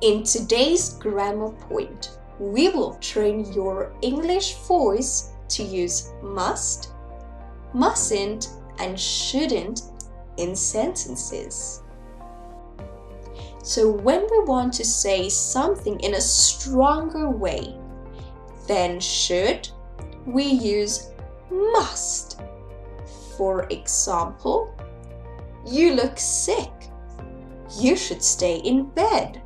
In today's grammar point, we will train your English voice to use must, mustn't, and shouldn't in sentences. So when we want to say something in a stronger way than should, we use must. For example, you look sick. You should stay in bed.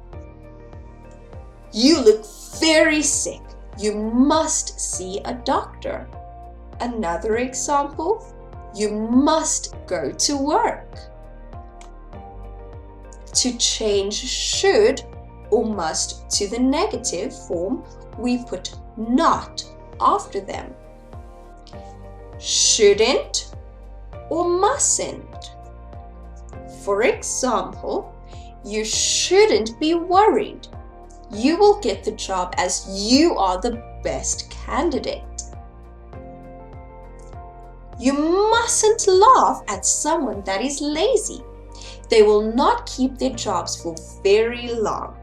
You look very sick. You must see a doctor. Another example, you must go to work. To change should or must to the negative form, we put not after them. Shouldn't or mustn't. For example, you shouldn't be worried. You will get the job as you are the best candidate. You mustn't laugh at someone that is lazy. They will not keep their jobs for very long.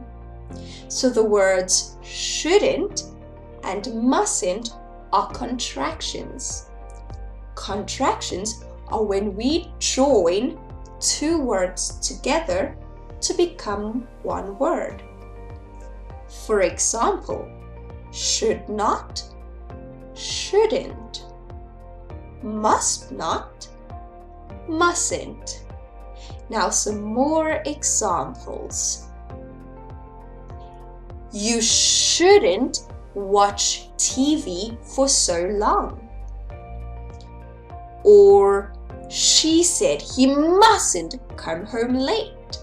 So the words shouldn't and mustn't are contractions. Contractions are when we join two words together to become one word. For example, should not, shouldn't, must not, mustn't. Now some more examples. You shouldn't watch TV for so long. Or she said he mustn't come home late.